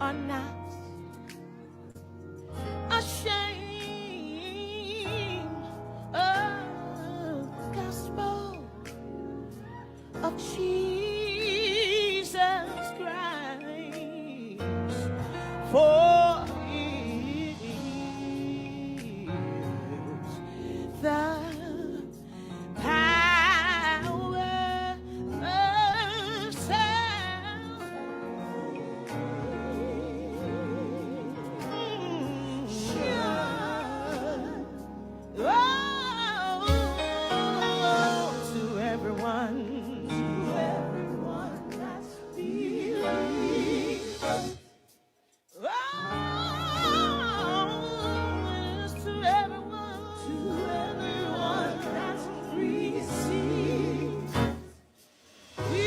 are not ashamed of the gospel of Jesus Christ, for it is the power of salvation. Oh, to everyone that's believes. Oh, yes, to everyone that's received. We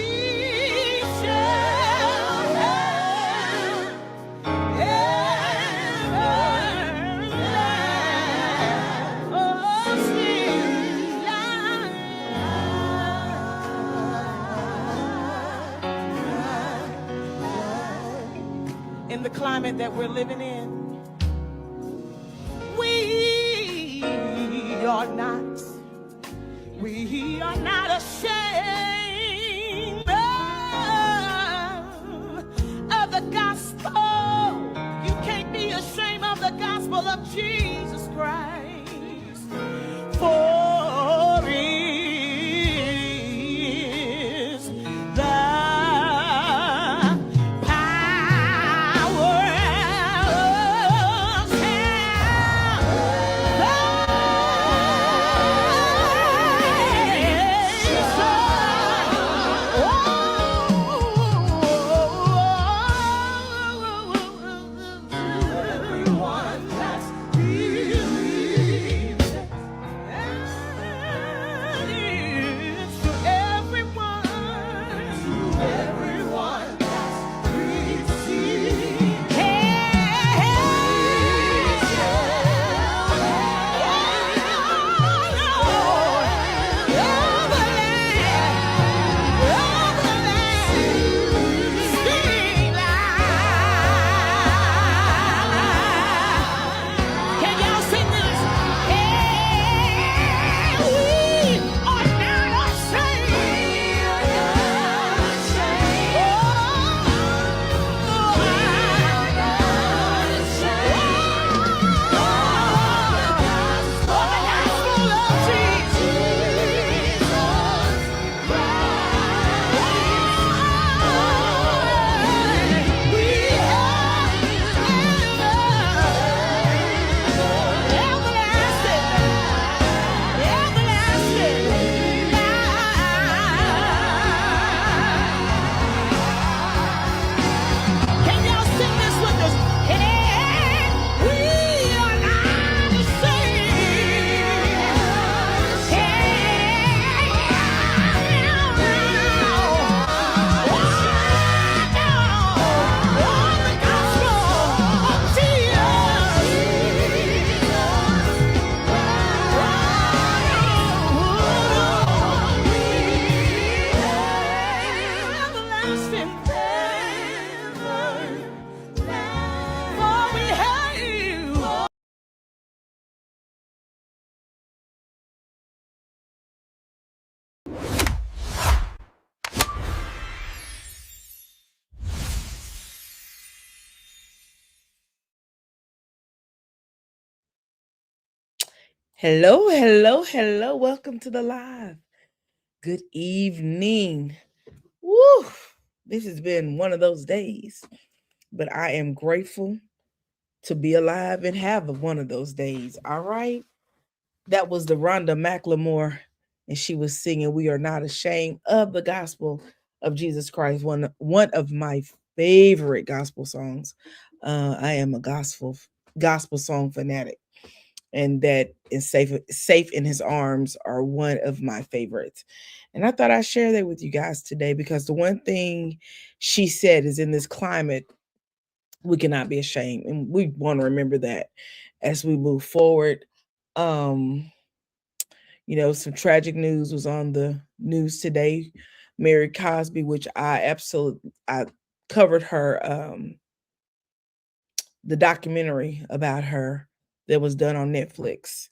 shall have everlasting life. In the climate that we're living in, we are not ashamed of the gospel. You can't be ashamed of the gospel of Jesus Christ, for it is the power of everyone that's believed. It's to everyone that's received. Can y'all sing this? Hey, we are not ashamed. Can y'all sing this with us? Hey, we are not ashamed. Hey, the gospel of everlasting favor, for we have. Hello, hello, hello. Welcome to the live. Good evening. Woo! This has been one of those days, but I am grateful to be alive and have one of those days. All right. That was the Rhonda McLemore, and she was singing "We Are Not Ashamed of the Gospel of Jesus Christ." One of my favorite gospel songs. I am a gospel song fanatic, and that is safe in His arms are one of my favorites. And I thought I'd share that with you guys today, because the one thing she said is, in this climate, we cannot be ashamed, and we want to remember that as we move forward. Some tragic news was on the news today. Mary Cosby, which I covered her the documentary about her that was done on Netflix,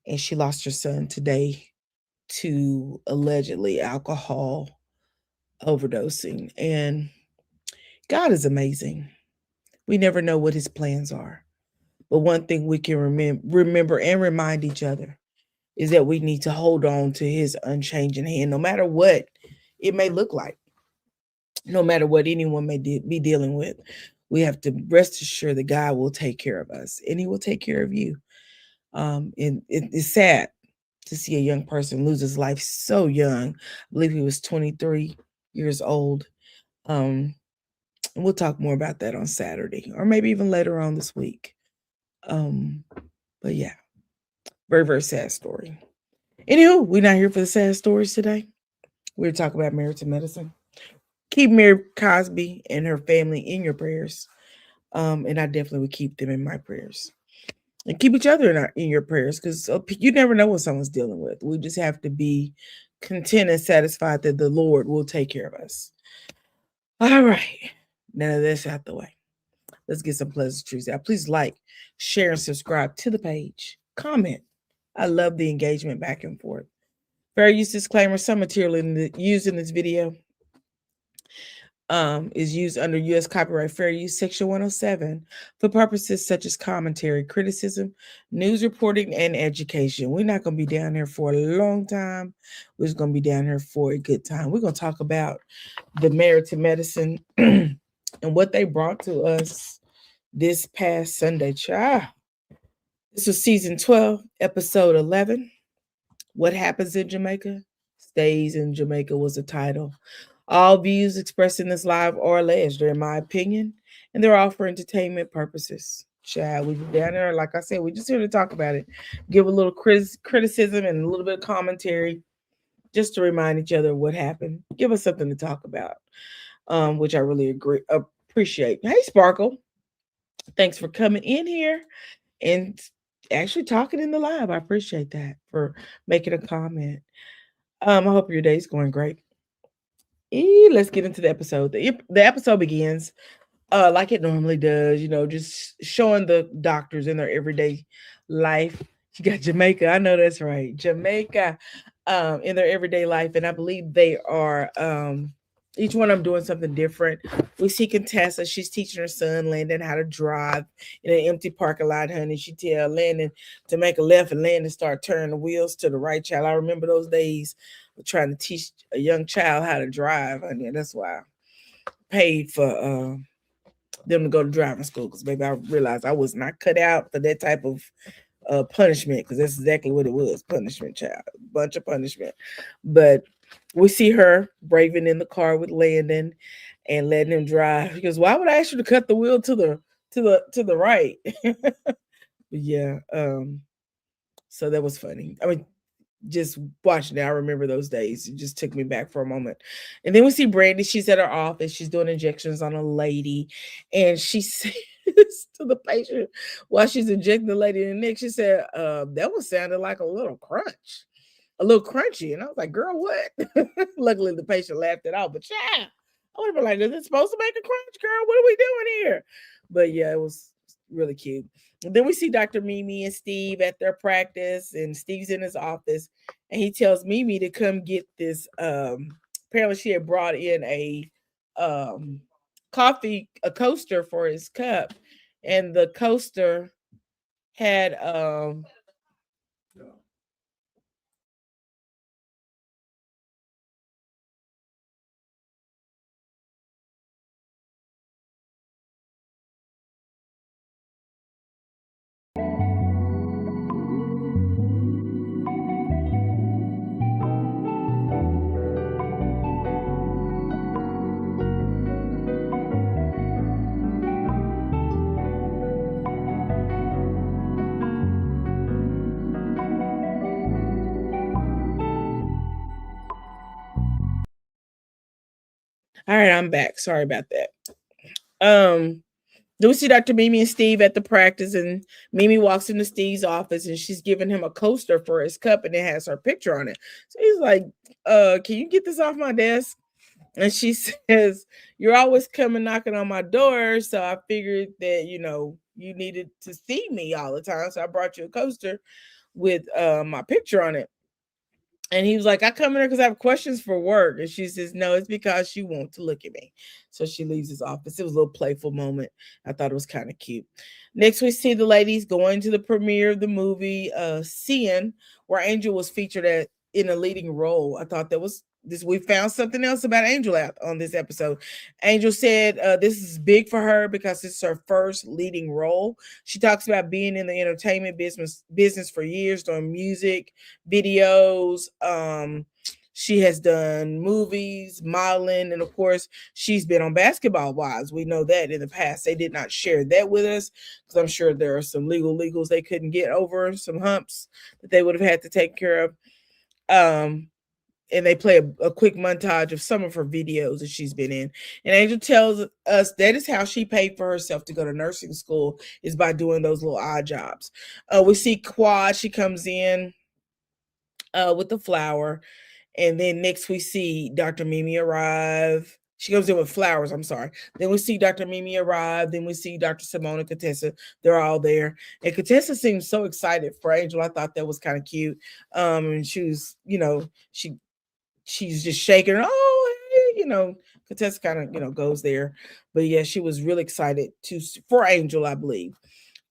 and she lost her son today to allegedly alcohol overdosing. And God is amazing. We never know what his plans are. But one thing we can remember and remind each other is that we need to hold on to his unchanging hand, no matter what it may look like, no matter what anyone may be dealing with. We have to rest assured that God will take care of us and he will take care of you. And it's sad to see a young person lose his life so young. I believe he was 23 years old. And we'll talk more about that on Saturday or maybe even later on this week. But yeah, very, very sad story. Anywho, we're not here for the sad stories today. We're talking about marriage and medicine. Keep Mary Cosby and her family in your prayers. And I definitely would keep them in my prayers. And keep each other in your prayers, because you never know what someone's dealing with. We just have to be content and satisfied that the Lord will take care of us. All right. Now that's out the way. Let's get some pleasantries out. Please like, share, and subscribe to the page. Comment. I love the engagement back and forth. Fair use disclaimer: some material used in this video is used under U.S. Copyright Fair Use Section 107 for purposes such as commentary, criticism, news reporting, and education. We're not going to be down here for a long time. We're just going to be down here for a good time. We're going to talk about the Married to Medicine and what they brought to us this past Sunday. This was season 12, episode 11. What Happens in Jamaica Stays in Jamaica was the title. All views expressed in this live are alleged. They're in my opinion, and they're all for entertainment purposes. Child, we down there, like I said, we're just here to talk about it, give a little criticism and a little bit of commentary, just to remind each other what happened. Give us something to talk about, which I really appreciate. Hey, Sparkle, thanks for coming in here and actually talking in the live. I appreciate that, for making a comment. I hope your day's going great. Let's get into the episode. The episode begins like it normally does, just showing the doctors in their everyday life. You got Jamaica. I know that's right. Jamaica in their everyday life. And I believe they are each one of them doing something different. We see Contessa. She's teaching her son Landon how to drive in an empty parking lot, honey. She tell Landon to make a left and Landon start turning the wheels to the right, child. I remember those days of trying to teach a young child how to drive, honey. That's why I paid for them to go to driving school, because baby, I realized I was not cut out for that type of punishment, because that's exactly what it was. Punishment, child. Bunch of punishment. But we see her braving in the car with Landon and letting him drive, because why would I ask you to cut the wheel to the right? But yeah, so that was funny. I mean, just watching it, I remember those days. It just took me back for a moment. And then we see Brandy. She's at her office. She's doing injections on a lady. And she says to the patient while she's injecting the lady in the neck, she said, that one sounded like a little crunch, a little crunchy. And I was like, girl, what? Luckily, the patient laughed it out. But yeah, I would have been like, is it supposed to make a crunch, girl? What are we doing here? But yeah, it was really cute. And then we see Dr. Mimi and Steve at their practice, and Steve's in his office, and he tells Mimi to come get this. Apparently, she had brought in a coaster for his cup, and the coaster had all right, I'm back. Sorry about that. Then we see Dr. Mimi and Steve at the practice, and Mimi walks into Steve's office and she's giving him a coaster for his cup, and it has her picture on it. So he's like, can you get this off my desk? And she says, you're always coming knocking on my door, so I figured that, you needed to see me all the time, so I brought you a coaster with my picture on it. And he was like, I come in here because I have questions for work. And she says, no, it's because you want to look at me. So she leaves his office. It was a little playful moment. I thought it was kind of cute. Next, we see the ladies going to the premiere of the movie, Seeing, where Angel was featured in a leading role. I thought that was this. We found something else about Angel out on this episode. Angel said this is big for her because it's her first leading role. She talks about being in the entertainment business for years, doing music, videos. She has done movies, modeling, and of course, she's been on Basketball Wives. We know that in the past. They did not share that with us because I'm sure there are some legals they couldn't get over, some humps that they would have had to take care of. And they play a quick montage of some of her videos that she's been in. And Angel tells us that is how she paid for herself to go to nursing school, is by doing those little odd jobs. We see Quad. She comes in with the flower. And then next we see Dr. Mimi arrive. She comes in with flowers, I'm sorry. Then we see Dr. Mimi arrive. Then we see Dr. Simone and Contessa. They're all there. And Contessa seems so excited for Angel. I thought that was kind of cute. And she was, she's just shaking. Oh, hey, Contessa kind of, goes there. But yeah, she was really excited for Angel, I believe.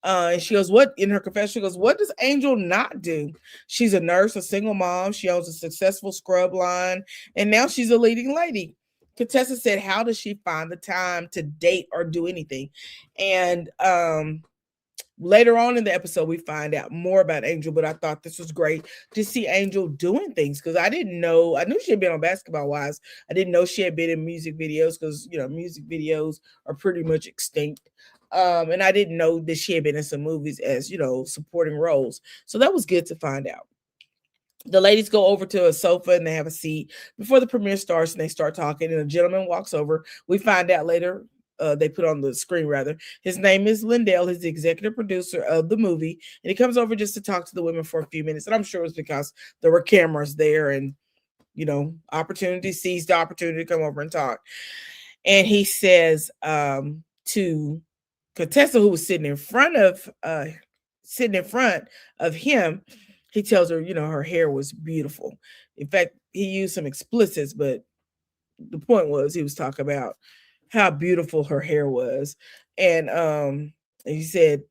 And she goes, what in her confession, she goes, what does Angel not do? She's a nurse, a single mom. She owns a successful scrub line, and now she's a leading lady. Contessa said, how does she find the time to date or do anything? And later on in the episode, we find out more about Angel, but I thought this was great to see Angel doing things because I didn't know. I knew she had been on Basketball Wives. I didn't know she had been in music videos because, music videos are pretty much extinct. And I didn't know that she had been in some movies as, supporting roles. So that was good to find out. The ladies go over to a sofa and they have a seat before the premiere starts, and they start talking, and a gentleman walks over. We find out later, they put on the screen rather, his name is Lindell. He's the executive producer of the movie, and he comes over just to talk to the women for a few minutes. And I'm sure it was because there were cameras there, and opportunity seized the opportunity to come over and talk. And he says to Contessa, who was sitting in front of him, he tells her, her hair was beautiful. In fact, he used some explicits, but the point was he was talking about how beautiful her hair was. And he said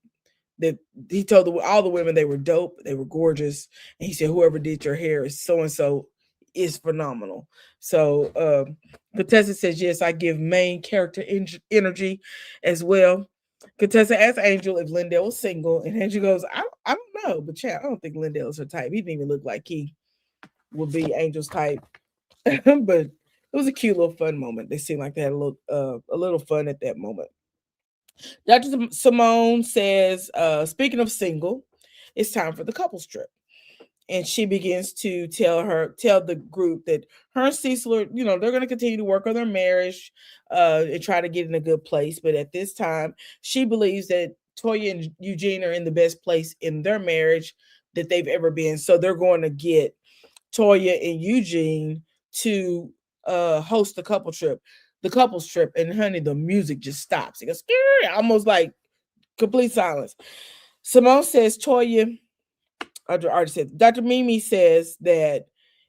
that he told all the women they were dope, they were gorgeous. And he said, whoever did your hair is so-and-so is phenomenal. So Contessa says, yes, I give main character energy as well. Contessa asked Angel if Lindell was single, and Angel goes, I don't know, but I don't think Lindell is her type. He didn't even look like he would be Angel's type. But it was a cute little fun moment. They seemed like they had a little fun at that moment. Dr. Simone says, speaking of single, it's time for the couples trip. And she begins to tell the group that her and Cecil are, they're going to continue to work on their marriage and try to get in a good place. But at this time, she believes that Toya and Eugene are in the best place in their marriage that they've ever been. So they're going to get Toya and Eugene to host the couples trip. And honey, the music just stops. It goes almost like complete silence. Simone says Toya, I already said, Dr. Mimi says that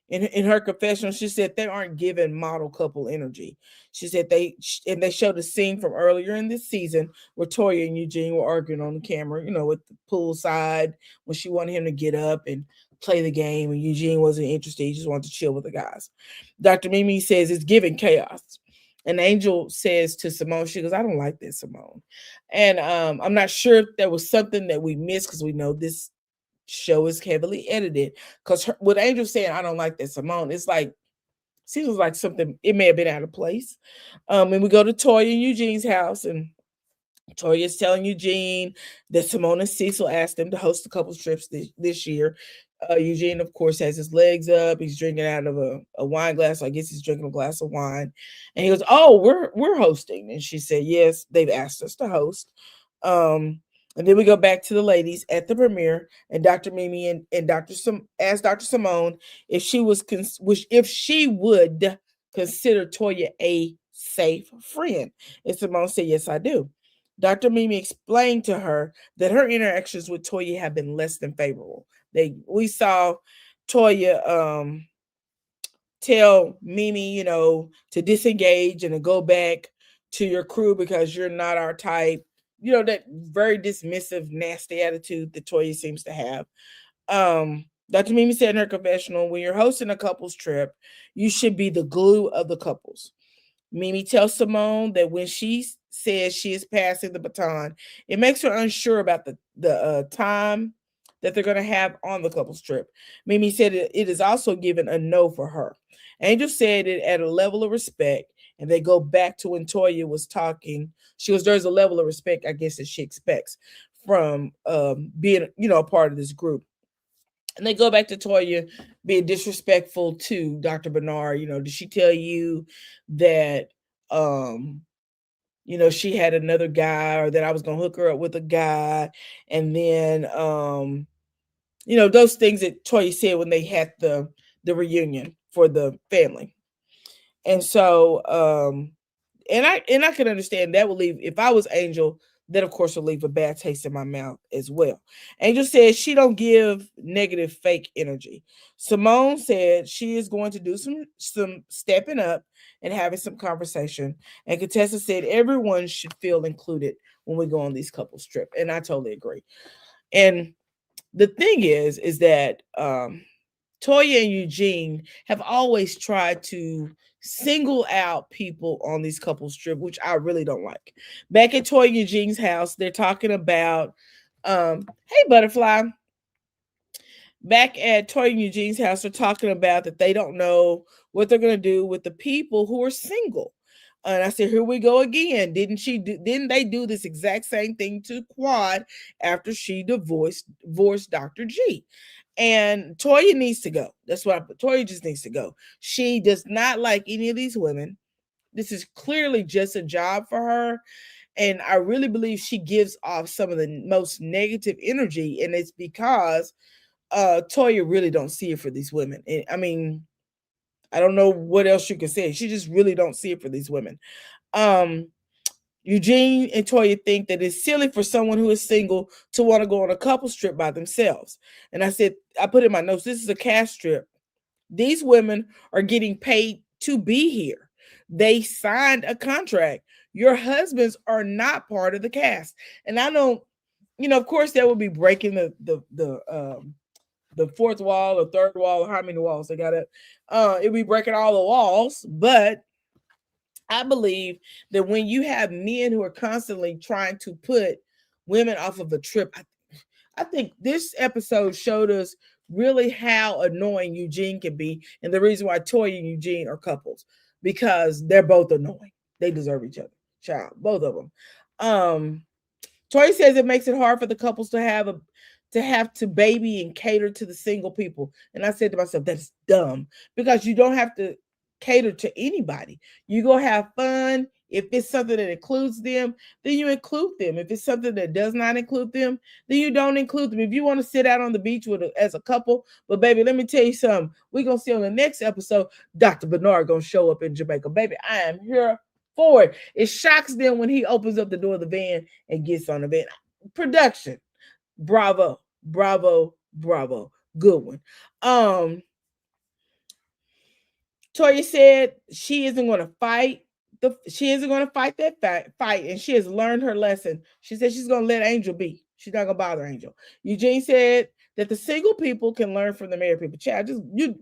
in her confessional, she said they aren't given model couple energy. She said they showed a scene from earlier in this season where Toya and Eugene were arguing on the camera, with the poolside, when she wanted him to get up and play the game, and Eugene wasn't interested. He just wanted to chill with the guys. Dr. Mimi says it's giving chaos. And Angel says to Simone, she goes, I don't like this, Simone. And I'm not sure if there was something that we missed because we know this show is heavily edited. Because what Angel's saying, I don't like that, Simone, it's like, seems like something, it may have been out of place. And we go to Toya and Eugene's house, and Toya is telling Eugene that Simone and Cecil asked them to host a couple trips this year. Eugene, of course, has his legs up. He's drinking out of a wine glass. So I guess he's drinking a glass of wine. And he goes, oh, we're hosting. And she said, yes, they've asked us to host. And then we go back to the ladies at the premiere, and Dr. Mimi and asked Dr. Simone if she would consider Toya a safe friend. And Simone said, yes, I do. Dr. Mimi explained to her that her interactions with Toya have been less than favorable. We saw Toya tell Mimi, to disengage and to go back to your crew because you're not our type. That very dismissive, nasty attitude that Toya seems to have. Dr. Mimi said in her confessional, when you're hosting a couples trip, you should be the glue of the couples. Mimi tells Simone that when she says she is passing the baton, it makes her unsure about the time that they're going to have on the couples trip. Mimi said it is also given a no for her. Angel said it at a level of respect, and they go back to when Toya was talking. There's a level of respect, I guess, that she expects from being, a part of this group. And they go back to Toya being disrespectful to Dr. Bernard. Did she tell you that she had another guy, or that I was gonna hook her up with a guy? And then those things that Toya said when they had the reunion for the family. And so and I can understand that would leave, if I was Angel, that of course would leave a bad taste in my mouth as well. Angel said she don't give negative fake energy. Simone said she is going to do some stepping up and having some conversation. And Contessa said everyone should feel included when we go on these couples trip. And I totally agree. And the thing is that Toya and Eugene have always tried to single out people on these couples trip, which I really don't like. Back at Toya and Eugene's house, they're talking about, hey, Butterfly. Back at Toya and Eugene's house, they're talking about that they don't know what they're going to do with the people who are single. And I said, here we go again. Didn't they do this exact same thing to Quad after she divorced Dr. G? And Toya needs to go. That's what I put. Toya just needs to go. She does not like any of these women. This is clearly just a job for her. And I really believe she gives off some of the most negative energy. And it's because Toya really don't see it for these women. I mean, I don't know what else you can say. She just really don't see it for these women. Eugene and Toya think that it's silly for someone who is single to want to go on a couples trip by themselves. And I said, I put in my notes, this is a cast trip. These women are getting paid to be here. They signed a contract. Your husbands are not part of the cast. And I don't, of course, that would be breaking the fourth wall or third wall, or how many walls they got it. It'd be breaking all the walls, but I believe that when you have men who are constantly trying to put women off of a trip, I think this episode showed us really how annoying Eugene can be, and the reason why Toya and Eugene are couples, because they're both annoying. They deserve each other, child, both of them. Toya says it makes it hard for the couples to have to baby and cater to the single people. And I said to myself, that's dumb, because you don't have to cater to anybody. You go have fun. If it's something that includes them, then you include them. If it's something that does not include them, then you don't include them. If you want to sit out on the beach as a couple, but baby, let me tell you something. We're going to see on the next episode, Dr. Bernard going to show up in Jamaica. Baby, I am here for it. It shocks them when he opens up the door of the van and gets on the van. Production. Bravo, bravo, bravo. Good one. Toya said she isn't going to fight. She isn't going to fight that fight, and she has learned her lesson. She said she's going to let Angel be. She's not going to bother Angel. Eugene said that the single people can learn from the married people. Child,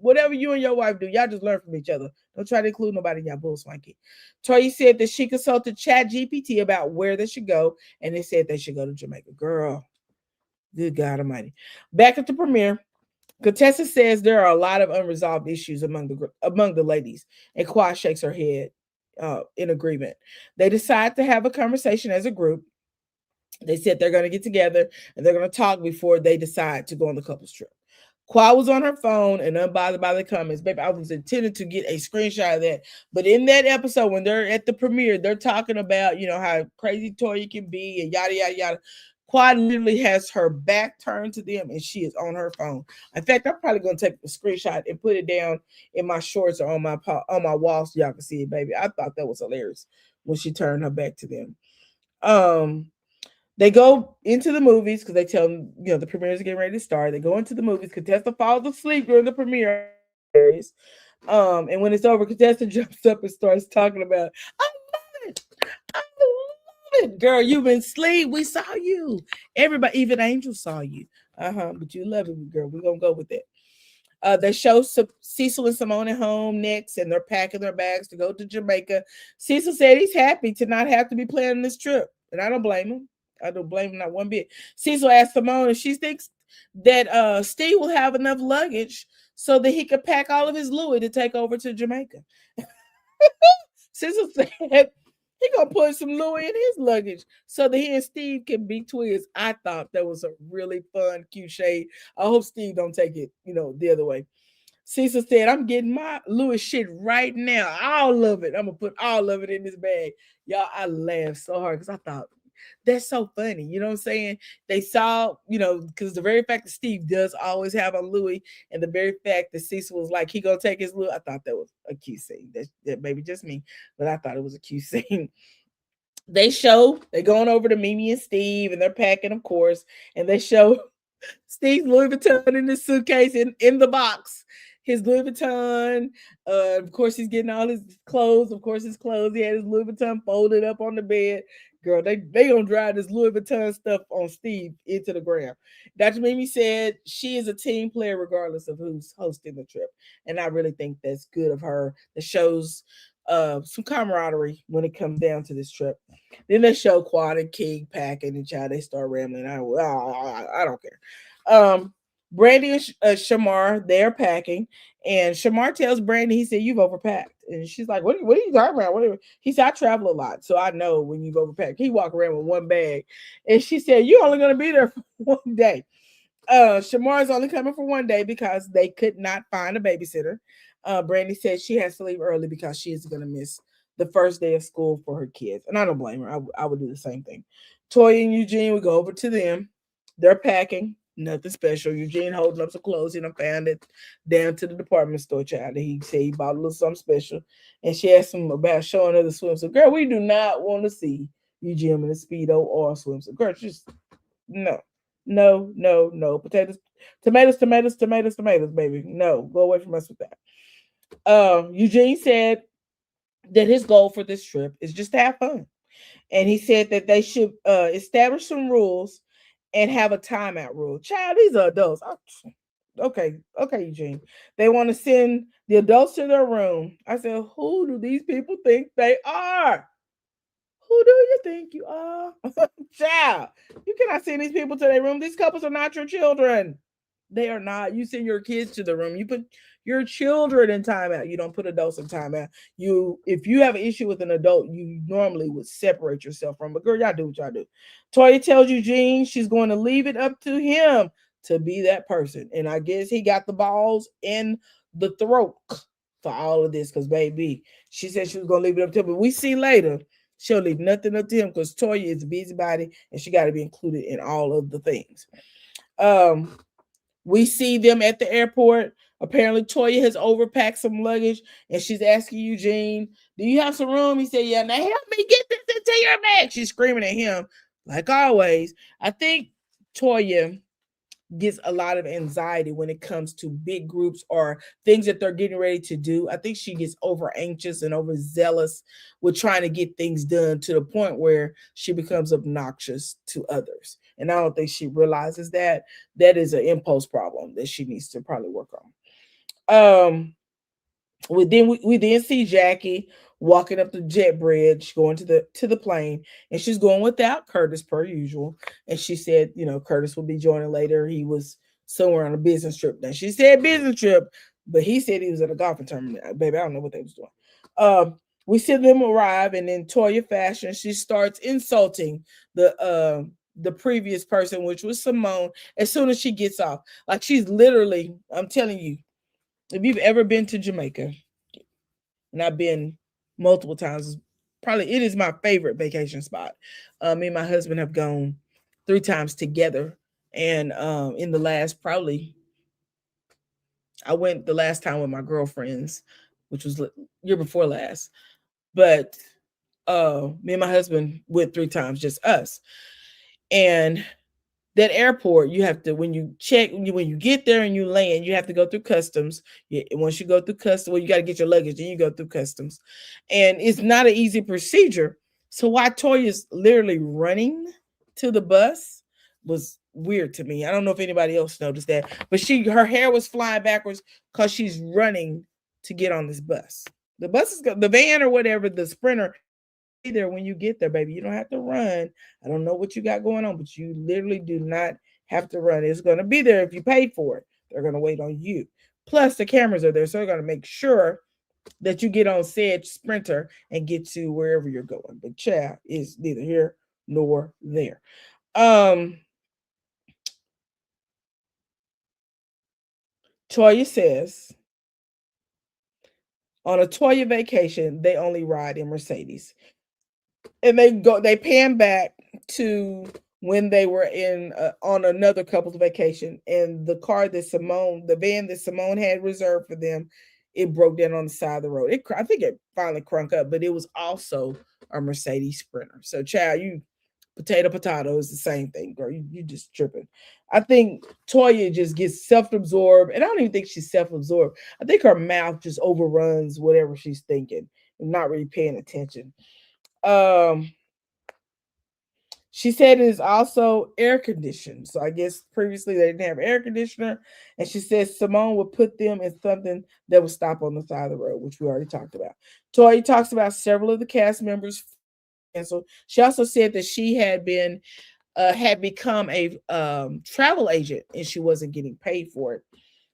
whatever you and your wife do, y'all just learn from each other. Don't try to include nobody in y'all bull swanky. Toya said that she consulted ChatGPT about where they should go, and they said they should go to Jamaica. Girl, good God Almighty. Back at the premiere, Contessa says there are a lot of unresolved issues among the ladies, and Quad shakes her head in agreement. They decide to have a conversation as a group. They said they're going to get together and they're going to talk before they decide to go on the couples trip. Qua was on her phone and unbothered by the comments. Baby, I was intended to get a screenshot of that. But in that episode, when they're at the premiere, they're talking about, how crazy Toya can be and yada, yada, yada. Quad literally has her back turned to them and she is on her phone. In fact, I'm probably going to take a screenshot and put it down in my shorts or on my wall so y'all can see it, baby. I thought that was hilarious when she turned her back to them. Um, they go into the movies because they tell them, the premiere is getting ready to start. They go into the movies. Contestant falls asleep during the premiere. I thought that was hilarious. And when it's over, contestant jumps up and starts talking about, I love it. I love it. Girl, you've been asleep. We saw you. Everybody, even Angel saw you. But you love it, girl. We're going to go with that. They show Cecil and Simone at home next, and they're packing their bags to go to Jamaica. Cecil said he's happy to not have to be planning this trip, and I don't blame him. I don't blame him not one bit. Cecil asked Simone if she thinks that Steve will have enough luggage so that he could pack all of his Louis to take over to Jamaica. Cecil said he gonna put some Louis in his luggage so that he and Steve can be twins. I thought that was a really fun, cute shade. I hope Steve don't take it, the other way. Cecil said, I'm getting my Louis shit right now. All of it. I'm gonna put all of it in this bag. Y'all, I laughed so hard because I thought that's so funny. You know what I'm saying? They saw, because the very fact that Steve does always have a Louis, and the very fact that Cecil was like, he gonna take his Louis, I thought that was a cute scene. That maybe just me, but I thought it was a cute scene. They going over to Mimi and Steve, and they're packing, of course, and they show Steve's Louis Vuitton in the suitcase in the box. His Louis Vuitton. Of course, he's getting all his clothes. Of course, his clothes. He had his Louis Vuitton folded up on the bed. Girl, they gonna drive this Louis Vuitton stuff on Steve into the ground. Dr. Mimi said she is a team player regardless of who's hosting the trip, and I really think that's good of her. That shows some camaraderie when it comes down to this trip. Then they show Quad and King packing, and child they start rambling. I don't care. Brandy and Shamar, they're packing, and Shamar tells Brandy, he said, "You've overpacked," and she's like, "What are you talking about? He said, "I travel a lot, so I know when you've overpacked." He walked around with one bag, and she said, "You're only going to be there for one day." Shamar is only coming for one day because they could not find a babysitter. Brandy said she has to leave early because she is going to miss the first day of school for her kids, and I don't blame her. I would do the same thing. Toya and Eugene would go over to them. They're packing. Nothing special. Eugene holding up some clothes. He done found it down to the department store, child. He said he bought a little something special. And she asked him about showing her the swimsuit. Girl, we do not want to see Eugene in a Speedo or a swimsuit. Girl, just no. No, no, no. Potatoes, tomatoes, tomatoes, tomatoes, tomatoes, baby. No, go away from us with that. Eugene said that his goal for this trip is just to have fun. And he said that they should establish some rules and have a timeout rule. Child, these are adults. Okay, okay, Eugene. They want to send the adults to their room. I said, who do these people think they are? Who do you think you are? Child, you cannot send these people to their room. These couples are not your children. They are not. You send your kids to the room. You put your children in timeout. You don't put adults in timeout. If you have an issue with an adult, you normally would separate yourself from. But girl, y'all do what y'all do. Toya tells Eugene she's going to leave it up to him to be that person. And I guess he got the balls in the throat for all of this. Because baby, she said she was gonna leave it up to him. But we see later she'll leave nothing up to him because Toya is a busybody and she got to be included in all of the things. We see them at the airport. Apparently, Toya has overpacked some luggage and she's asking Eugene, "Do you have some room?" He said, "Yeah." "Now help me get this into your bag." She's screaming at him, like always. I think Toya gets a lot of anxiety when it comes to big groups or things that they're getting ready to do. I think she gets over anxious and overzealous with trying to get things done to the point where she becomes obnoxious to others. And I don't think she realizes that. That is an impulse problem that she needs to probably work on. We then see Jackie walking up the jet bridge, going to the plane, and she's going without Curtis per usual. And she said, Curtis will be joining later. He was somewhere on a business trip. Now she said business trip, but he said he was at a golfing tournament. Baby, I don't know what they was doing. We see them arrive, and in Toya fashion, she starts insulting the previous person, which was Simone, as soon as she gets off. Like she's literally, I'm telling you, if you've ever been to Jamaica, and I've been multiple times, probably it is my favorite vacation spot. Me and my husband have gone 3 times together, and in the last probably I went the last time with my girlfriends, which was year before last, but Me and my husband went 3 times, just us. And that airport, you have to, when you check, when you get there and you land, you have to go through customs. Once you go through customs, well, you got to get your luggage, then you go through customs, and it's not an easy procedure. So why Toya's literally running to the bus was weird to me. I don't know if anybody else noticed that, but her hair was flying backwards because she's running to get on this bus. The bus is the van or whatever, the Sprinter, there when you get there, baby. You don't have to run. I don't know what you got going on, but you literally do not have to run. It's going to be there if you paid for it. They're going to wait on you. Plus, the cameras are there, so they're going to make sure that you get on said Sprinter and get to wherever you're going. But child is neither here nor there. Toya says on a Toya vacation, they only ride in Mercedes. And they pan back to when they were in on another couple's vacation, and the van that Simone had reserved for them, it broke down on the side of the road. I think it finally crunk up, but it was also a Mercedes Sprinter. So, child, you potato is the same thing, girl. You just tripping. I think Toya just gets self-absorbed, and I don't even think she's self-absorbed. I think her mouth just overruns whatever she's thinking and not really paying attention. She said it is also air conditioned. So I guess previously they didn't have air conditioner. And she says Simone would put them in something that would stop on the side of the road, which we already talked about. Toya talks about several of the cast members. And so she also said that she had become a travel agent and she wasn't getting paid for it.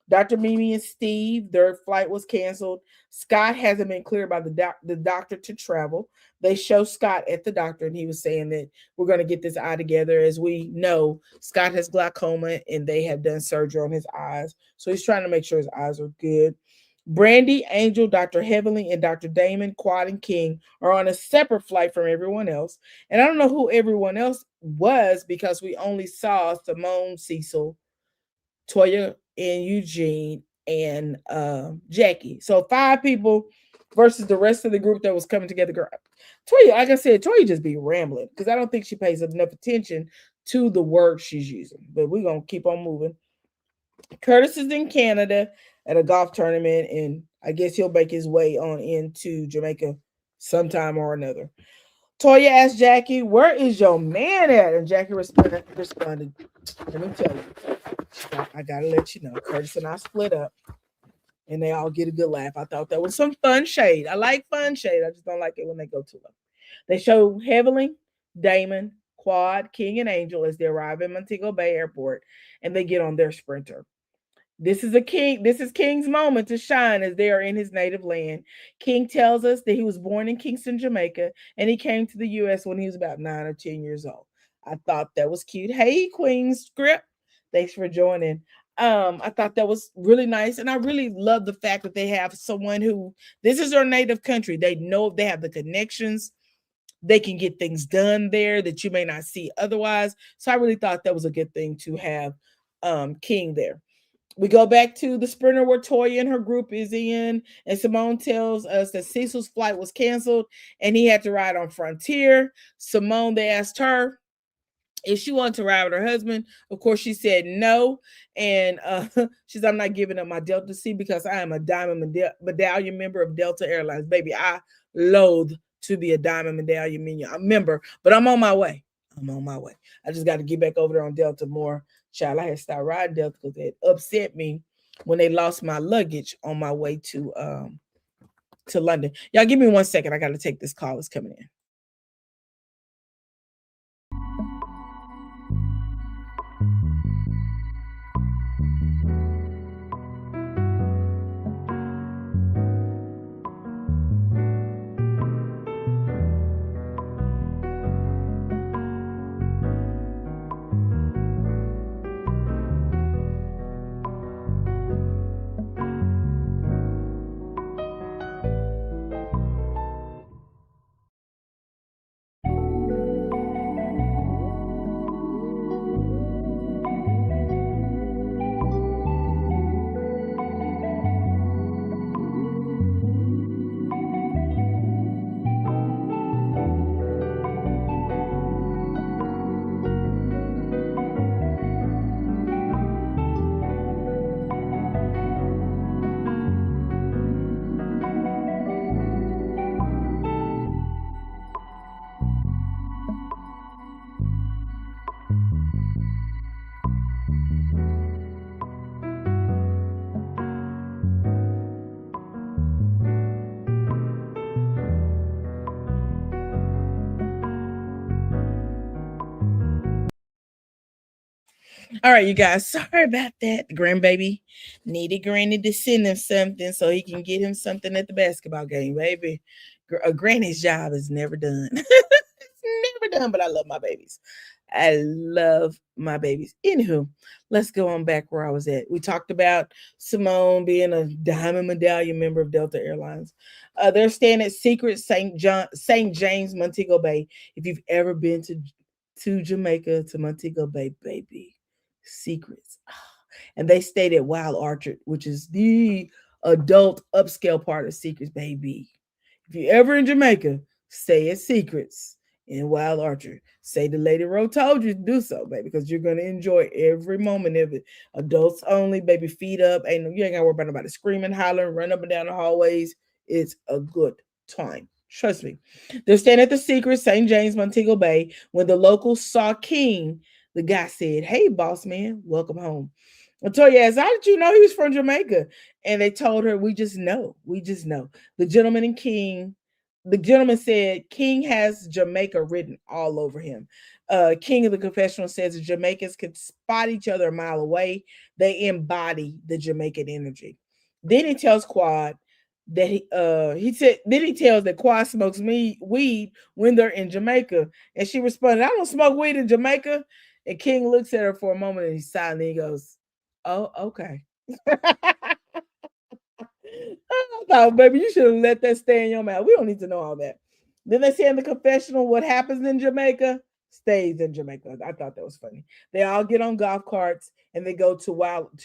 Dr. Mimi and Steve, their flight was canceled. Scott hasn't been cleared by the doctor to travel. They show Scott at the doctor, and he was saying that we're going to get this eye together. As we know, Scott has glaucoma, and they have done surgery on his eyes. So he's trying to make sure his eyes are good. Brandy, Angel, Dr. Heavenly, and Dr. Damon, Quad, and King are on a separate flight from everyone else. And I don't know who everyone else was because we only saw Simone, Cecil, Toya, and Eugene, and Jackie. So 5 people versus the rest of the group that was coming together. Girl, Toya, like I said, Toya just be rambling because I don't think she pays enough attention to the words she's using. But we're going to keep on moving. Curtis is in Canada at a golf tournament, and I guess he'll make his way on into Jamaica sometime or another. Toya asked Jackie, "Where is your man at?" And Jackie responded, "Let me tell you, I gotta let you know, Curtis and I split up, and they all get a good laugh. I thought that was some fun shade. I like fun shade. I just don't like it when they go too low." They show Heavenly, Damon, Quad, King, and Angel as they arrive in Montego Bay Airport, and they get on their Sprinter. This is King's moment to shine as they are in his native land. King tells us that he was born in Kingston, Jamaica, and he came to the US when he was about 9 or 10 years old. I thought that was cute. Hey, Queen Script. Thanks for joining. I thought that was really nice. And I really love the fact that they have someone who, this is their native country. They know they have the connections. They can get things done there that you may not see otherwise. So I really thought that was a good thing to have King there. We go back to the Sprinter where Toya and her group is in, and Simone tells us that Cecil's flight was canceled and he had to ride on Frontier. Simone, they asked her if she wanted to ride with her husband. Of course, she said no. And she said, "I'm not giving up my Delta seat because I am a Diamond Medallion member of Delta Airlines." Baby, I loathe to be a Diamond Medallion member, but I'm on my way. I just got to get back over there on Delta more. Child, I had to start riding Delta because it upset me when they lost my luggage on my way to London. Y'all give me 1 second. I got to take this call. It's coming in. All right, you guys. Sorry about that. The grandbaby needed Granny to send him something so he can get him something at the basketball game, baby. A granny's job is never done. It's never done, but I love my babies. I love my babies. Anywho, let's go on back where I was at. We talked about Simone being a diamond medallion member of Delta Airlines. They're staying at Secret St. James, Montego Bay. If you've ever been to Jamaica, to Montego Bay, baby, secrets. And they stayed at Wild Orchard, which is the adult upscale part of Secrets, baby. If you ever in Jamaica, stay at Secrets in Wild Orchard. Say the LadyRo told you to do so, baby, because you're gonna enjoy every moment of it. Adults only, baby. Feet up. You ain't gotta worry about nobody screaming, hollering, run up and down the hallways. It's a good time. Trust me. They're staying at the Secret, St. James, Montego Bay. When the locals saw King, the guy said, "Hey, boss man, welcome home." Latoya asked, "How did you know he was from Jamaica?" And they told her, "We just know. We just know." The gentleman said, "King has Jamaica written all over him." King of the confessional says the Jamaicans could spot each other a mile away. They embody the Jamaican energy. Then he tells Quad that he said then he tells that Quad smokes weed when they're in Jamaica. And she responded, "I don't smoke weed in Jamaica." And King looks at her for a moment and he's silent. And he goes, "Oh, okay." I thought, baby, you should have let that stay in your mouth. We don't need to know all that. Then they say in the confessional, what happens in Jamaica stays in Jamaica. I thought that was funny. They all get on golf carts and they go to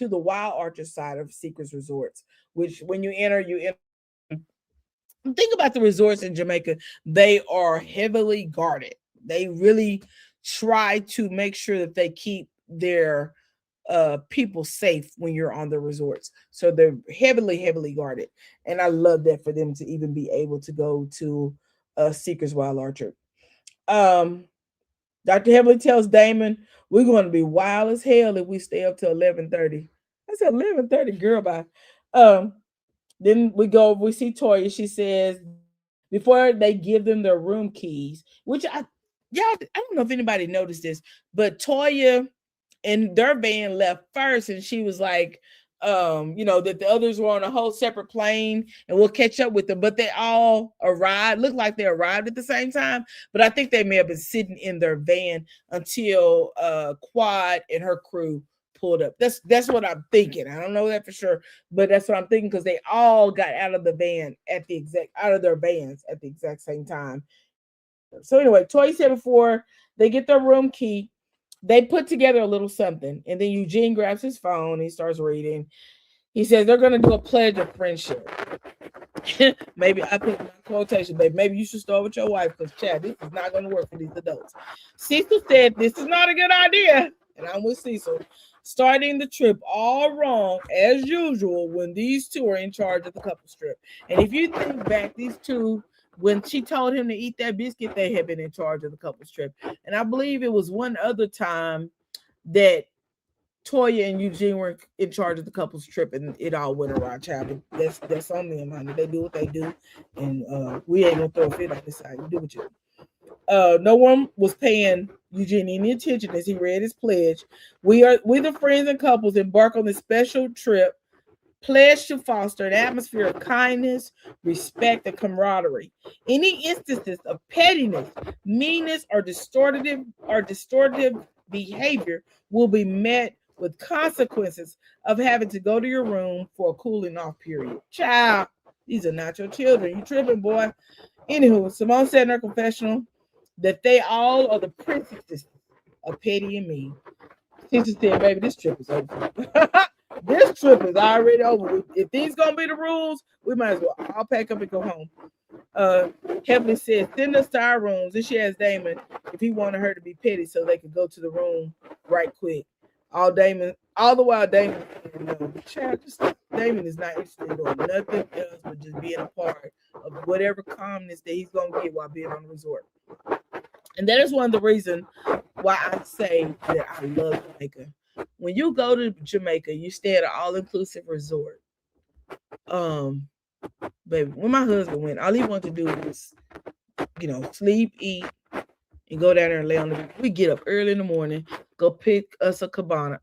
the Wild Orchard side of Secrets Resorts, which when you enter. Think about the resorts in Jamaica. They are heavily guarded. They really try to make sure that they keep their people safe when you're on the resorts. So they're heavily guarded. And I love that for them to even be able to go to Seeker's Wild Orchard. Um Dr. Heavily tells Damon, "We're going to be wild as hell if we stay up till 11:30." I said 11:30, girl, bye. Um then we see Toya. She says before they give them their room keys, which I don't know if anybody noticed this, but Toya and their van left first, and she was like, that the others were on a whole separate plane and we'll catch up with them. But they all arrived, looked like they arrived at the same time. But I think they may have been sitting in their van until Quad and her crew pulled up. That's what I'm thinking. I don't know that for sure, but that's what I'm thinking because they all got out of their vans at the exact same time. So anyway, Toy said before they get their room key, they put together a little something, and then Eugene grabs his phone. He starts reading. He says they're going to do a pledge of friendship. Maybe I put my quotation, baby. Maybe you should start with your wife because, Chad, this is not going to work for these adults. Cecil said this is not a good idea, and I'm with Cecil. Starting the trip all wrong as usual when these two are in charge of the couples trip. And if you think back, these two, when she told him to eat that biscuit, they had been in charge of the couples trip. And I believe it was one other time that Toya and Eugene were in charge of the couples trip, and it all went awry, child. That's on them, honey. They do what they do, and we ain't gonna throw a fit on this side. You do what you do. No one was paying Eugene any attention as he read his pledge. We, the friends and couples, embark on this special trip pledge to foster an atmosphere of kindness, respect, and camaraderie. Any instances of pettiness, meanness, or distortive behavior will be met with consequences of having to go to your room for a cooling off period. Child, these are not your children. You tripping, boy. Anywho, Simone said in her confessional that they all are the princesses of petty and mean. Sister said, "Baby, this trip is over." This trip is already over. If these gonna be the rules, we might as well all pack up and go home. Heavenly said, "Send us to our rooms." And she asked Damon if he wanted her to be petty so they could go to the room right quick. All the while Damon, Damon is not interested in doing nothing else but just being a part of whatever calmness that he's gonna get while being on the resort. And that is one of the reasons why I say that I love Jamaica. When you go to Jamaica, you stay at an all-inclusive resort. Baby, when my husband went, all he wanted to do was, sleep, eat, and go down there and lay on the beach. We get up early in the morning, go pick us a cabana.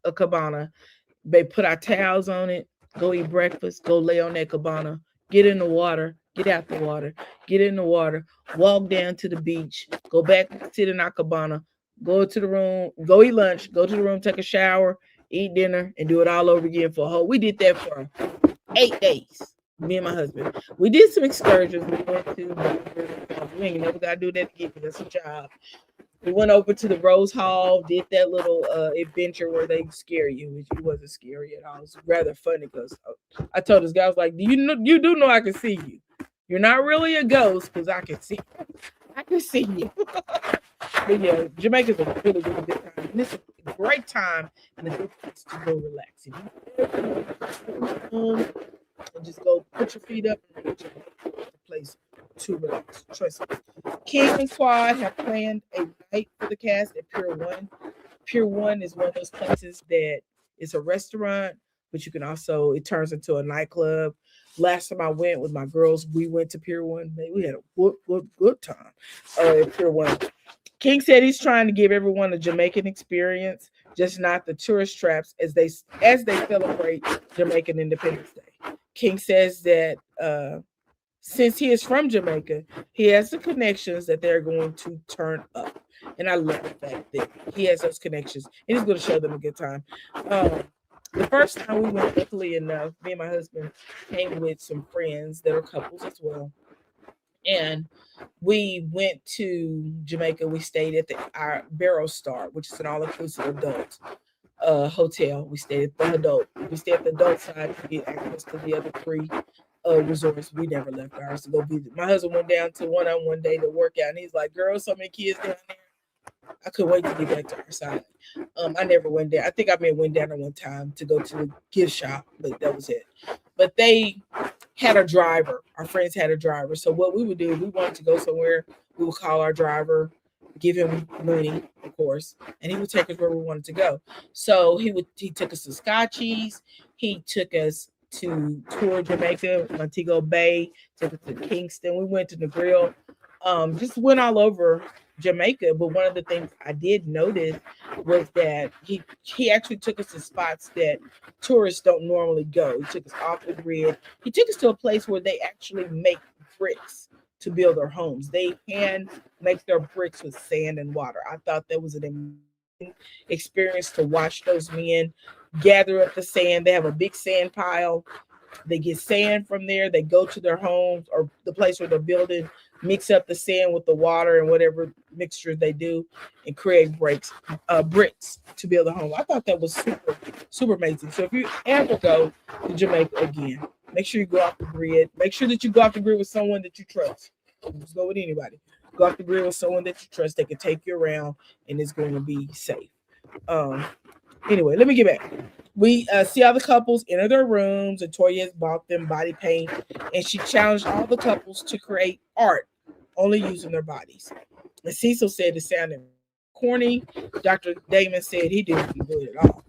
They put our towels on it, go eat breakfast, go lay on that cabana, get in the water, get out the water, get in the water, walk down to the beach, go back, sit in our cabana, go to the room, go eat lunch, go to the room, take a shower, eat dinner, and do it all over again for a whole. We did that for 8 days. Me and my husband. We did some excursions. We went to. We ain't never got to do that again because that's a job. We went over to the Rose Hall, did that little adventure where they scare you, which it wasn't scary at all. It was rather funny because I told this guy, I was like, you know, you do know I can see you. You're not really a ghost because I can see. I can see you. But yeah, Jamaica's a really, really good time. And it's a great time and a good place to go relax. And just go put your feet up and get your place to relax. Trust me. King and Quad have planned a night for the cast at Pier 1. Pier 1 is one of those places that is a restaurant, but you can also, it turns into a nightclub. Last time I went with my girls, we went to Pier 1. Man, we had a good time at Pier 1. King said he's trying to give everyone a Jamaican experience, just not the tourist traps as they celebrate Jamaican Independence Day. King says that since he is from Jamaica, he has the connections that they're going to turn up. And I love the fact that he has those connections and he's going to show them a good time. The first time we went, luckily enough, me and my husband came with some friends that are couples as well. And we went to Jamaica. We stayed at our Barrow Star, which is an all-inclusive adult hotel. We stayed at the adult. We stayed at the adult side to get access to the other three resorts. We never left ours to go visit. My husband went down to one day to work out, and he's like, "Girl, so many kids down there." I couldn't wait to get back to our side. I never went there. I think I may have went down there one time to go to the gift shop, but that was it. But they had a driver. Our friends had a driver. So what we would do, we wanted to go somewhere. We would call our driver, give him money, of course, and he would take us where we wanted to go. So he took us to Scotchies. He took us to tour Jamaica, Montego Bay, took us to Kingston. We went to the grill. Just went all over Jamaica. But one of the things I did notice was that he actually took us to spots that tourists don't normally go. He took us off the grid. He took us to a place where they actually make bricks to build their homes. They hand make their bricks with sand and water. I thought that was an amazing experience to watch those men gather up the sand. They have a big sand pile. They get sand from there. They go to their homes or the place where they're building, mix up the sand with the water and whatever mixture they do, and create bricks to build a home. I thought that was super, super amazing. So if you ever go to Jamaica again, make sure you go off the grid. Make sure that you go off the grid with someone that you trust. Don't just go with anybody. Go off the grid with someone that you trust. They can take you around, and it's going to be safe. Anyway, let me get back. We see all the couples enter their rooms, and Toya has bought them body paint, and she challenged all the couples to create art only using their bodies. And Cecil said it sounded corny. Dr. Damon said he didn't do it at all.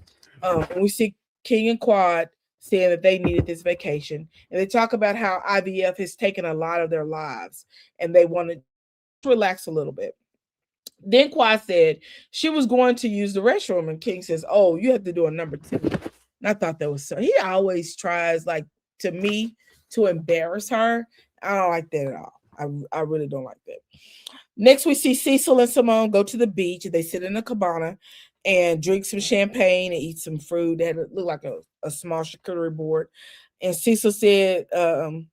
And we see King and Quad saying that they needed this vacation, and they talk about how IVF has taken a lot of their lives, and they want to relax a little bit. Then Quad said she was going to use the restroom, and King says, "Oh, you have to do a number 2." And I thought that was so. He always tries, like, to me, to embarrass her. I don't like that at all. I really don't like that. Next, we see Cecil and Simone go to the beach. They sit in a cabana and drink some champagne and eat some fruit that looked like a small charcuterie board. And Cecil said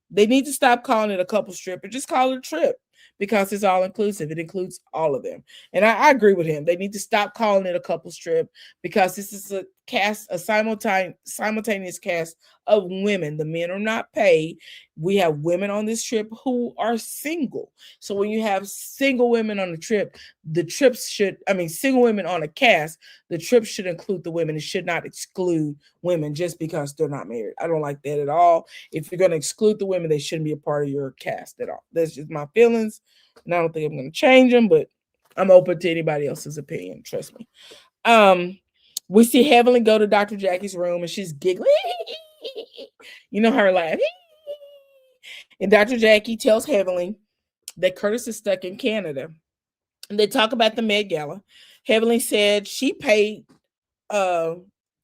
they need to stop calling it a couple trip and just call it a trip because it's all inclusive. It includes all of them. And I agree with him. They need to stop calling it a couple's trip because this is a simultaneous cast of women. The men are not paid. We have women on this trip who are single. So when you have single women on the trip, single women on a cast, the trip should include the women. It should not exclude women just because they're not married. I don't like that at all. If you're going to exclude the women, they shouldn't be a part of your cast at all. That's just my feelings. And I don't think I'm going to change them, but I'm open to anybody else's opinion. Trust me. We see Heavenly go to Dr. Jackie's room and she's giggling. You know her laugh. And Dr. Jackie tells Heavenly that Curtis is stuck in Canada They talk about the Met Gala. Heavenly said she paid uh,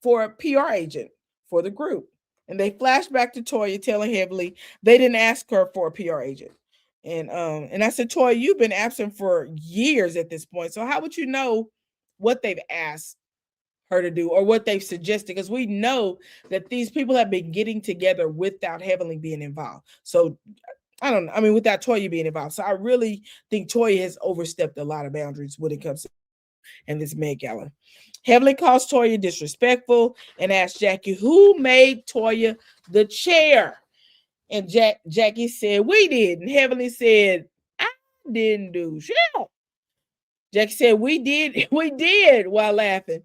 for a PR agent for the group. And they flash back to Toya telling Heavenly they didn't ask her for a PR agent. And I said, Toya, you've been absent for years at this point. So how would you know what they've asked her to do or what they've suggested? Because we know that these people have been getting together without Heavenly being involved. So I don't know. I mean, without Toya being involved. So I really think Toya has overstepped a lot of boundaries when it comes to and this Met Gala. Heavenly calls Toya disrespectful and asks Jackie who made Toya the chair. And Jackie said, we did. And Heavenly said, I didn't do shit. Jackie said, we did, we did, while laughing.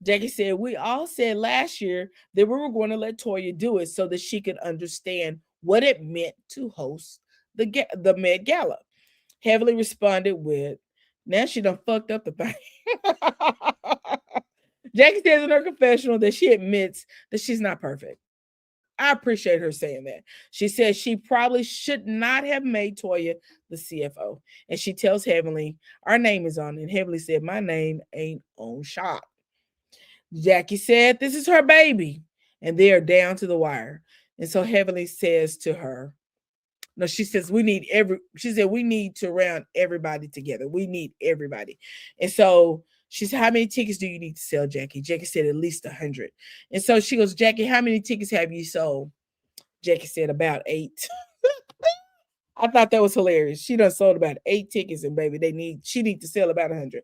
Jackie said, we all said last year that we were going to let Toya do it so that she could understand what it meant to host the Met Gala. Heavenly responded with, now she done fucked up the thing. Jackie says in her confessional that she admits that she's not perfect. I appreciate her saying that. She says she probably should not have made Toya the CFO. And she tells Heavenly, our name is on it. And Heavenly said, my name ain't on shop. Jackie said, this is her baby. And they are down to the wire. And so Heavenly says to her, no, she says she said we need to round everybody together. We need everybody. And so she said, how many tickets do you need to sell, Jackie? Jackie said at least 100. And so she goes, Jackie, how many tickets have you sold? Jackie said about 8. I thought that was hilarious. She done sold about 8 tickets, and baby, she need to sell about 100.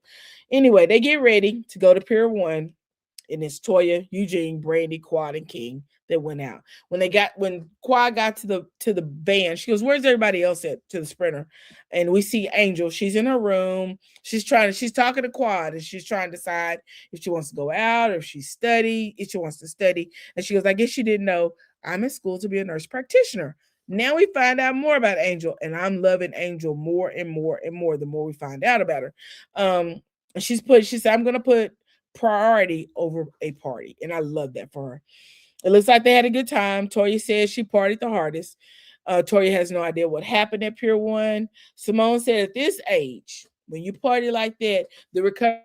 Anyway, they get ready to go to Pier 1, and it's Toya, Eugene, Brandy, Quad, and King that went out. When Quad got to the van, she goes, where's everybody else at? To the Sprinter. And we see Angel. She's in her room. She's talking to Quad, and she's trying to decide if she wants to go out or if she wants to study. And she goes, I guess you didn't know I'm in school to be a nurse practitioner. Now we find out more about Angel, and I'm loving Angel more and more and more the more we find out about her. And she said, I'm gonna put priority over a party. And I love that for her. It looks like they had a good time. Toya says she partied the hardest. Toya has no idea what happened at Pier 1. Simone said at this age, when you party like that, the recovery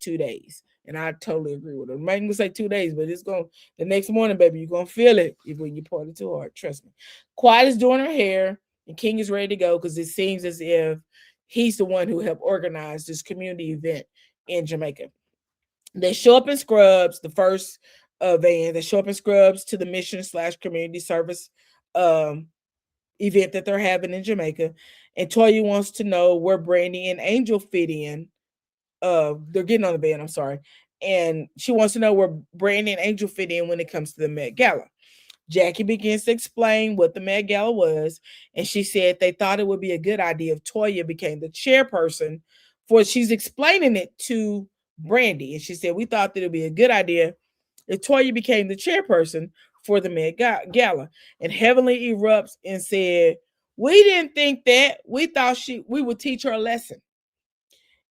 2 days. And I totally agree with her. I'm gonna say 2 days, but it's going the next morning, baby, you're gonna feel it when you party too hard. Trust me. Quiet is doing her hair, and King is ready to go because it seems as if he's the one who helped organize this community event in Jamaica. They show up in scrubs, the first van. They show up in scrubs to the mission/community service event that they're having in Jamaica. And Toya wants to know where Brandy and Angel fit in. They're getting on the van, I'm sorry. And she wants to know where Brandy and Angel fit in when it comes to the Met Gala. Jackie begins to explain what the Met Gala was, and she said they thought it would be a good idea if Toya became the chairperson for she's explaining it to Brandy. And she said, we thought that it would be a good idea if Toya became the chairperson for the Met Gala. And Heavenly erupts and said, we didn't think that. We thought we would teach her a lesson.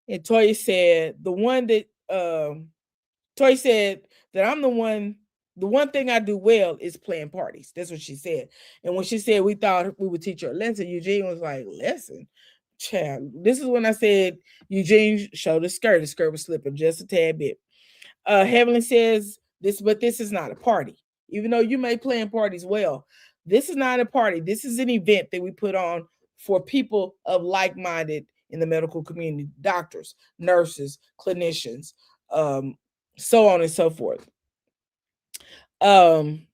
And Toya said, Toy said that I'm the one thing I do well is playing parties. That's what she said. And when she said we thought we would teach her a lesson, Eugene was like, lesson? Child. This is when I said Eugene showed the skirt. The skirt was slipping just a tad bit. Heavenly says this, but this is not a party. Even though you may play in parties well, this is not a party. This is an event that we put on for people of like-minded in the medical community, doctors, nurses, clinicians, so on and so forth. Um,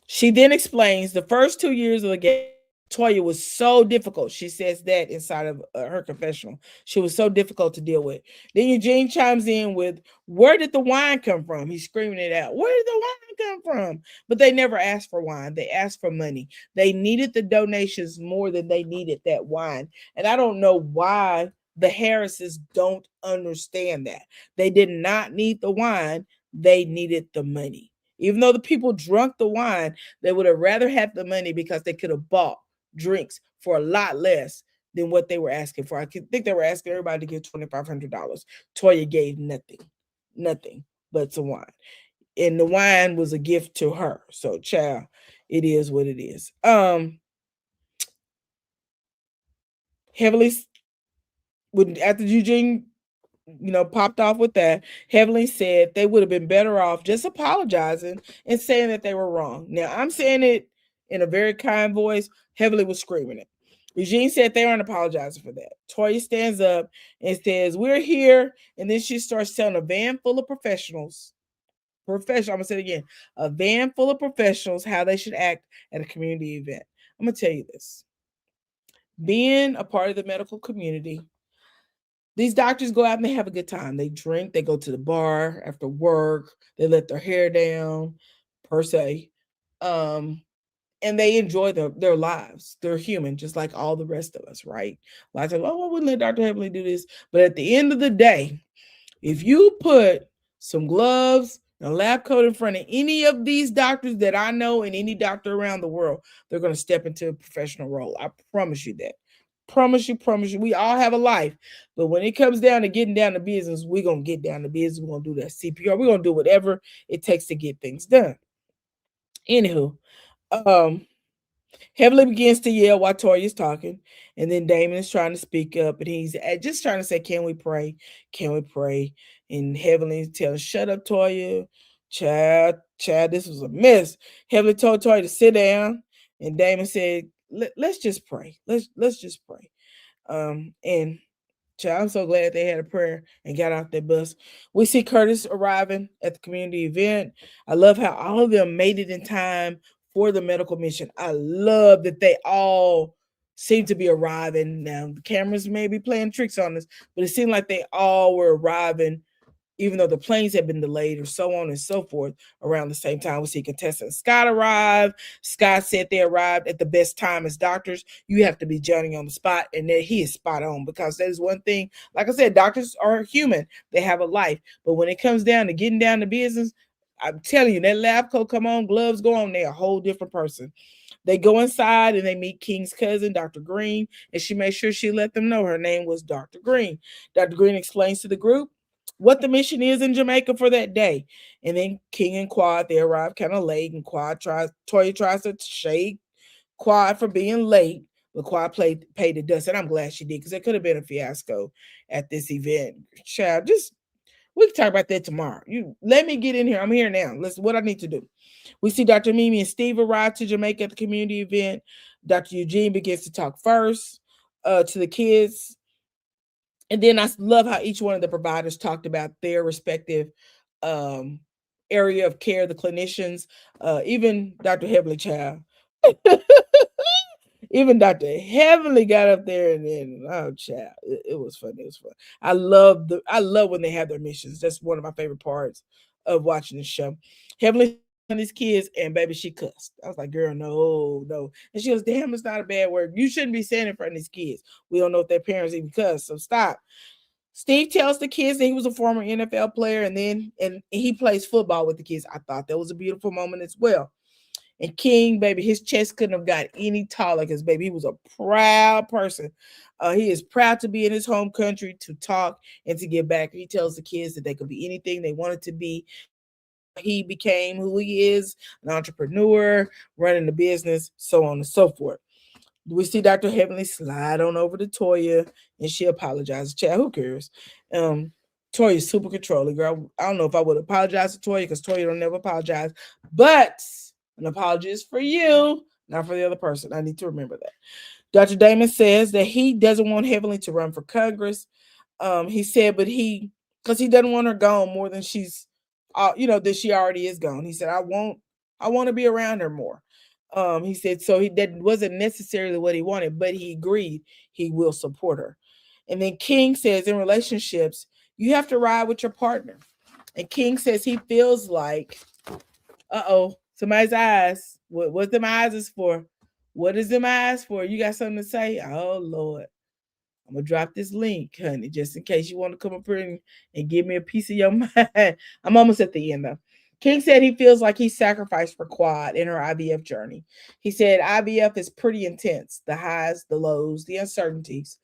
she then explains the first 2 years of the game. Toya was so difficult. She says that inside of her confessional. She was so difficult to deal with. Then Eugene chimes in with, where did the wine come from? He's screaming it out. Where did the wine come from? But they never asked for wine. They asked for money. They needed the donations more than they needed that wine. And I don't know why the Harrises don't understand that. They did not need the wine. They needed the money. Even though the people drunk the wine, they would have rather had the money because they could have bought drinks for a lot less than what they were asking for. I think they were asking everybody to give $2,500. Toya gave nothing but some wine. And the wine was a gift to her. So, child, it is what it is. Heavily, when after Eugene, popped off with that, Heavenly said they would have been better off just apologizing and saying that they were wrong. Now, I'm saying it in a very kind voice. Heavenly was screaming it. Eugene said they aren't apologizing for that. Toya stands up and says, "We're here." And then she starts telling a van full of professionals, I'm gonna say it again, a van full of professionals how they should act at a community event. I'm gonna tell you this. Being a part of the medical community, these doctors go out and they have a good time. They drink, they go to the bar after work, they let their hair down, per se. Um, and they enjoy their lives. They're human, just like all the rest of us, right? A lot of times, oh, I wouldn't let Dr. Heavenly do this. But at the end of the day, if you put some gloves and a lab coat in front of any of these doctors that I know and any doctor around the world, they're going to step into a professional role. I promise you that. Promise you. We all have a life. But when it comes down to getting down to business, we're going to get down to business. We're going to do that CPR. We're going to do whatever it takes to get things done. Anywho, um, Heavenly begins to yell while Toya's talking, and then Damon is trying to speak up, and he's just trying to say, "Can we pray? Can we pray?" And Heavenly tells, "Shut up, Toya, child. This was a mess." Heavenly told Toya to sit down, and Damon said, "Let's just pray. Let's just pray." And child, I'm so glad they had a prayer and got off their bus. We see Curtis arriving at the community event. I love how all of them made it in time for the medical mission. I love that they all seem to be arriving. Now, the cameras may be playing tricks on us, but it seemed like they all were arriving even though the planes had been delayed or so on and so forth. Around the same time, we see contestant Scott arrive. Scott said they arrived at the best time as doctors. You have to be Johnny on the spot, and that he is spot on, because that is one thing. Like I said, doctors are human. They have a life. But when it comes down to getting down to business, I'm telling you, that lab coat come on, gloves go on, they're a whole different person. They go inside and they meet King's cousin, Dr. Green, and she made sure she let them know her name was Dr. Green. Dr. Green explains to the group what the mission is in Jamaica for that day. And then King and Quad, they arrive kind of late, and Toya tries to shade Quad for being late, but Quad paid the dust, and I'm glad she did, because it could have been a fiasco at this event. Child, just we can talk about that tomorrow. You let me get in here. I'm here now. Listen, what I need to do. We see Dr. Mimi and Steve arrive to Jamaica at the community event. Dr. Eugene begins to talk first to the kids. And then I love how each one of the providers talked about their respective um, area of care, the clinicians, even Dr. Heavenly Child. Even Dr. Heavenly got up there, and then oh child, it was fun. It was fun. I love when they have their missions. That's one of my favorite parts of watching the show. Heavenly on these kids, and baby, she cussed. I was like, girl, no, no. And she goes, damn, it's not a bad word. You shouldn't be saying in front of these kids. We don't know if their parents even cuss, so stop. Steve tells the kids that he was a former NFL player, and he plays football with the kids. I thought that was a beautiful moment as well. And King, baby, his chest couldn't have got any taller, because, baby, he was a proud person. He is proud to be in his home country, to talk and to give back. He tells the kids that they could be anything they wanted to be. He became who he is, an entrepreneur, running the business, so on and so forth. We see Dr. Heavenly slide on over to Toya, and she apologizes. Chad, who cares? Toya's super controlling, girl. I don't know if I would apologize to Toya, because Toya don't never apologize. But an apology is for you, not for the other person. I need to remember that. Dr. Damon says that he doesn't want Heavenly to run for Congress. He said, because he doesn't want her gone more than she's, that she already is gone. He said, I want to be around her more. He said, so that wasn't necessarily what he wanted, but he agreed he will support her. And then King says, in relationships, you have to ride with your partner. And King says he feels like, somebody's eyes. What them eyes is for? What is them eyes for? You got something to say? Oh Lord. I'm gonna drop this link, honey, just in case you want to come up here and give me a piece of your mind. I'm almost at the end though. King said he feels like he sacrificed for Quad in her IVF journey. He said IVF is pretty intense, the highs, the lows, the uncertainties.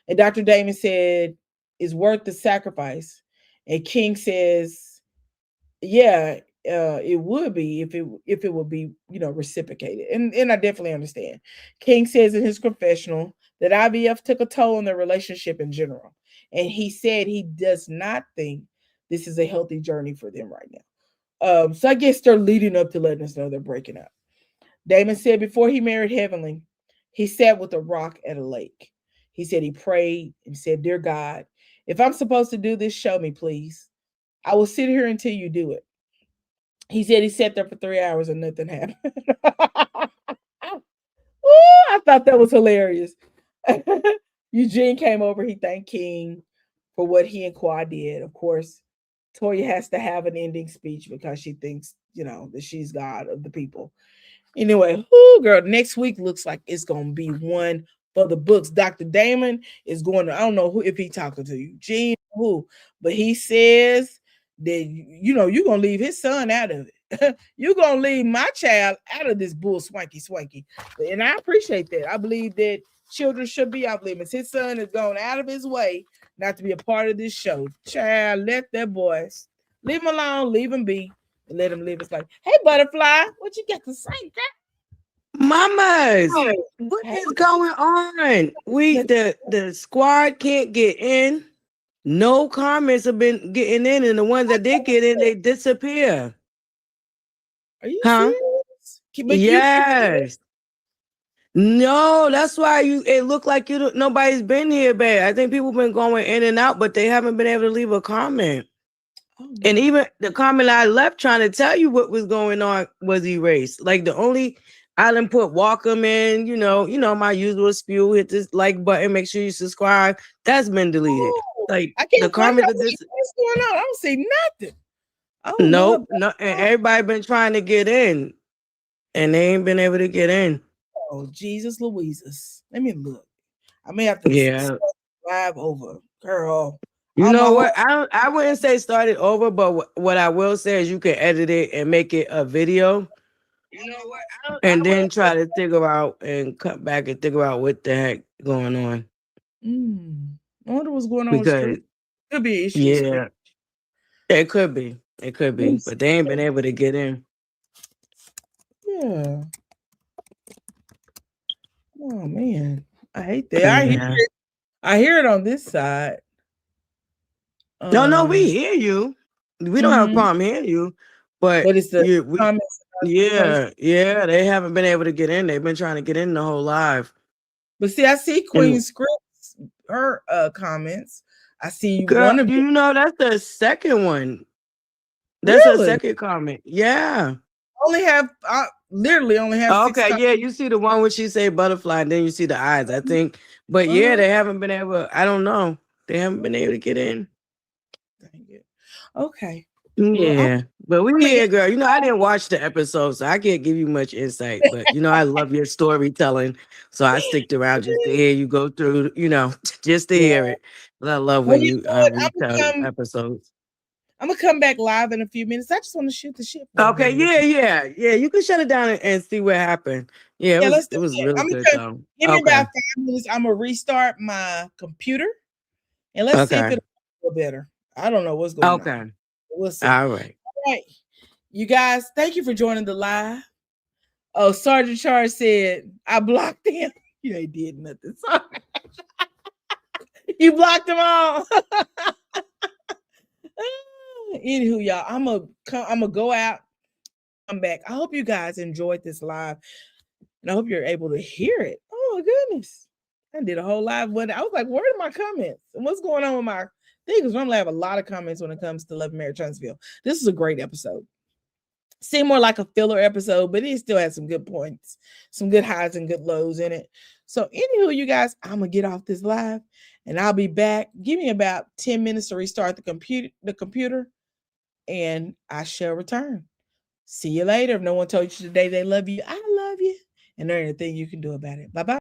And Dr. Damon said it's worth the sacrifice. And King says, yeah, it would be if it would be, reciprocated. And I definitely understand. King says in his confessional that IVF took a toll on their relationship in general. And he said he does not think this is a healthy journey for them right now. So I guess they're leading up to letting us know they're breaking up. Damon said before he married Heavenly, he sat with a rock at a lake. He said he prayed and said, "Dear God, if I'm supposed to do this, show me, please. I will sit here until you do it." He said he sat there for 3 hours and nothing happened. Ooh, I thought that was hilarious. Eugene came over. He thanked King for what he and Quad did. Of course, Toya has to have an ending speech because she thinks, that she's God of the people. Anyway, girl, next week looks like it's gonna be one for the books. Dr. Damon is going to, I don't know who if he talking to you, Gene, who, but he says that you're gonna leave his son out of it. You're gonna leave my child out of this bull swanky. And I appreciate that. I believe that children should be off limits. His son has gone out of his way not to be a part of this show. Child, let that boy leave him alone, leave him be. And let him live his life. Hey, Butterfly, what you got to say, girl? Mamas, what is going on? The squad can't get in. No comments have been getting in, and the ones that did get in, they disappear. Are you Huh? serious? Yes. No, that's why it looked like nobody's been here, babe. I think people been going in and out, but they haven't been able to leave a comment. Oh, no. And even the comment I left trying to tell you what was going on was erased. Like the only I didn't put welcome in, my usual spew, hit this like button, make sure you subscribe. That's been deleted. Like I can't the comment of this. What's going on? I don't see nothing. Oh, nope, no, and everybody been trying to get in, and they ain't been able to get in. Oh, Jesus Louises. Let me look. I may have to live over, girl. You know what? I wouldn't say start it over, but what I will say is you can edit it and make it a video. You know what? And then try to figure out and cut back and figure out what the heck going on. I wonder what's going on. Because could be an issue. Yeah, it could be. It could be, but they ain't been able to get in. Yeah. Oh man, I hate that. I hear it on this side. No, we hear you. We don't have a problem hearing you, but it's the comments. Yeah, they haven't been able to get in. They've been trying to get in the whole live. But see, I see Queen Scripts, her comments. I see one of you. That's the second one. That's a second comment. Yeah. Literally only have 6 comments. Yeah, you see the one where she say butterfly, and then you see the eyes, I think. But yeah, they haven't been able, I don't know. They haven't been able to get in. Dang it. Okay. Yeah, but we here, girl. I didn't watch the episode, so I can't give you much insight. But I love your storytelling, so I sticked around just to hear you go through. Just to hear it. But I love when you retell episodes. I'm gonna come back live in a few minutes. I just want to shoot the shit. Okay, yeah. You can shut it down and see what happened. Yeah, it was really good though. Give me about 5 minutes. I'm gonna restart my computer, and let's see if it'll go better. I don't know what's going on. Okay. We'll see. All right. You guys, thank you for joining the live. Oh, Sergeant Charles said, I blocked him. You ain't did nothing. Sorry. You blocked them all. Anywho, y'all, I'm gonna go out, come back. I hope you guys enjoyed this live, and I hope you're able to hear it. Oh my goodness. I did a whole live one. I was like, where are my comments? And what's going on with my thing? Because normally I have a lot of comments when it comes to Love, Marriage, Huntsville. This is a great episode. Seemed more like a filler episode, but it still had some good points, some good highs and good lows in it. So anywho, you guys, I'm gonna get off this live and I'll be back. Give me about 10 minutes to restart the computer, and I shall return. See you later. If no one told you today they love you, I love you. And there ain't a thing you can do about it. Bye-bye.